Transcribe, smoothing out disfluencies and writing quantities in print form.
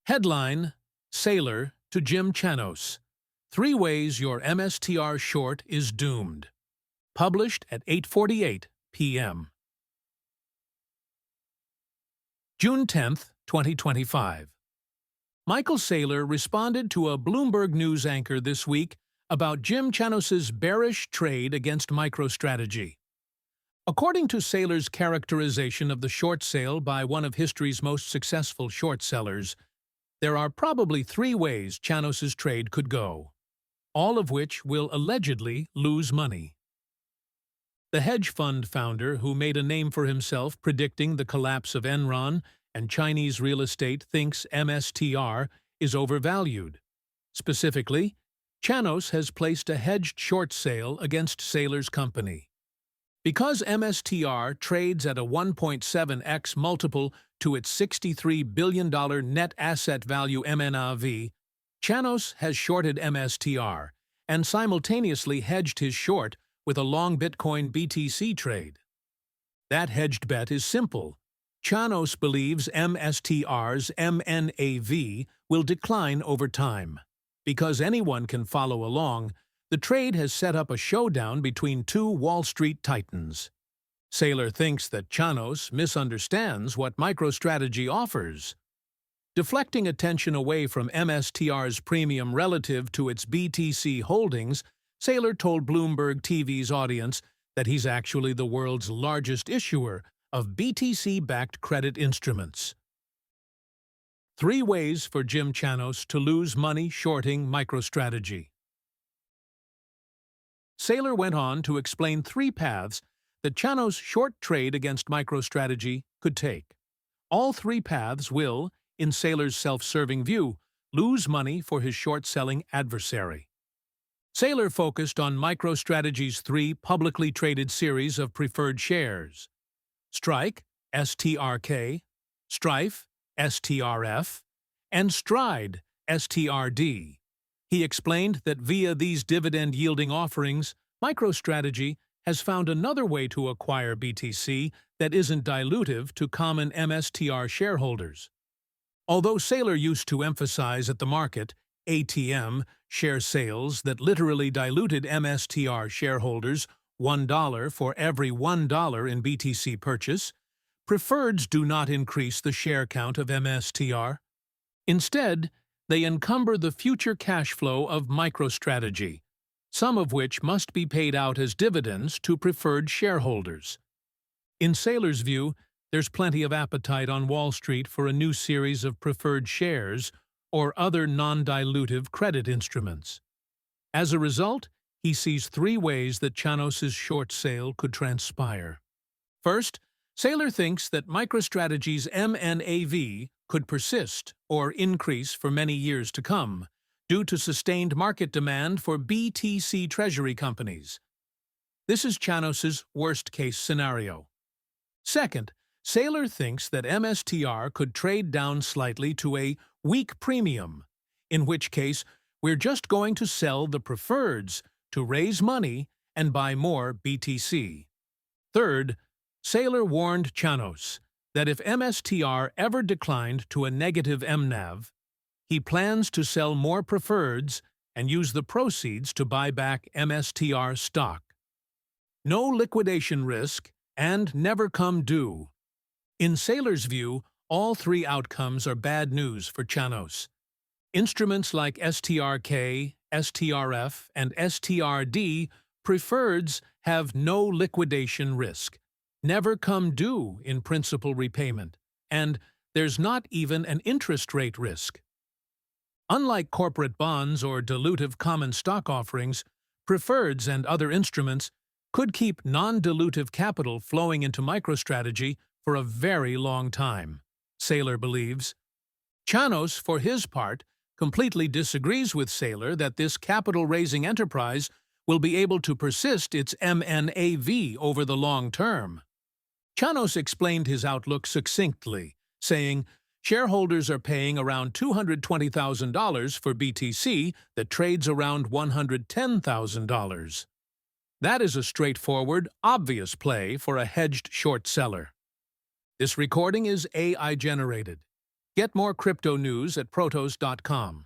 Headline: Saylor to Jim Chanos. 3 ways your MSTR short is doomed. Published at 8:48 p.m. June 10, 2025. Michael Saylor responded to a Bloomberg News anchor this week about Jim Chanos's bearish trade against MicroStrategy. According to Saylor's characterization of the short sale by one of history's most successful short sellers, there are probably 3 ways Chanos's trade could go, all of which will allegedly lose money. The hedge fund founder, who made a name for himself predicting the collapse of Enron and Chinese real estate, thinks MSTR is overvalued. Specifically, Chanos has placed a hedged short sale against Saylor's company. Because MSTR trades at a 1.7x multiple to its $63 billion net asset value MNAV, Chanos has shorted MSTR and simultaneously hedged his short with a long Bitcoin BTC trade. That hedged bet is simple. Chanos believes MSTR's MNAV will decline over time. Because anyone can follow along, the trade has set up a showdown between 2 Wall Street titans. Saylor thinks that Chanos misunderstands what MicroStrategy offers. Deflecting attention away from MSTR's premium relative to its BTC holdings, Saylor told Bloomberg TV's audience that he's actually the world's largest issuer of BTC-backed credit instruments. 3 ways for Jim Chanos to lose money shorting MicroStrategy. Saylor went on to explain 3 paths that Chanos' short trade against MicroStrategy could take. All 3 paths will, in Saylor's self-serving view, lose money for his short-selling adversary. Saylor focused on MicroStrategy's 3 publicly traded series of preferred shares: Strike, STRK, Strife, STRF, and Stride, STRD. He explained that via these dividend-yielding offerings, MicroStrategy has found another way to acquire BTC that isn't dilutive to common MSTR shareholders. Although Saylor used to emphasize at the market, ATM, share sales that literally diluted MSTR shareholders $1 for every $1 in BTC purchase, preferreds do not increase the share count of MSTR. Instead, they encumber the future cash flow of MicroStrategy, some of which must be paid out as dividends to preferred shareholders. In Saylor's view, there's plenty of appetite on Wall Street for a new series of preferred shares or other non-dilutive credit instruments. As a result, he sees 3 ways that Chanos's short sale could transpire. First, Saylor thinks that MicroStrategy's MNAV could persist or increase for many years to come due to sustained market demand for BTC treasury companies. This is Chanos's worst-case scenario. Second, Saylor thinks that MSTR could trade down slightly to a weak premium, in which case we're just going to sell the preferreds to raise money and buy more BTC. Third, Saylor warned Chanos that if MSTR ever declined to a negative MNAV, he plans to sell more preferreds and use the proceeds to buy back MSTR stock. No liquidation risk and never come due. In Saylor's view, all 3 outcomes are bad news for Chanos. Instruments like STRK, STRF, and STRD preferreds have no liquidation risk, never come due in principal repayment, and there's not even an interest rate risk. Unlike corporate bonds or dilutive common stock offerings, preferreds and other instruments could keep non-dilutive capital flowing into MicroStrategy for a very long time, Saylor believes. Chanos, for his part, completely disagrees with Saylor that this capital-raising enterprise will be able to persist its MNAV over the long term. Chanos explained his outlook succinctly, saying, shareholders are paying around $220,000 for BTC that trades around $110,000. That is a straightforward, obvious play for a hedged short seller. This recording is AI-generated. Get more crypto news at protos.com.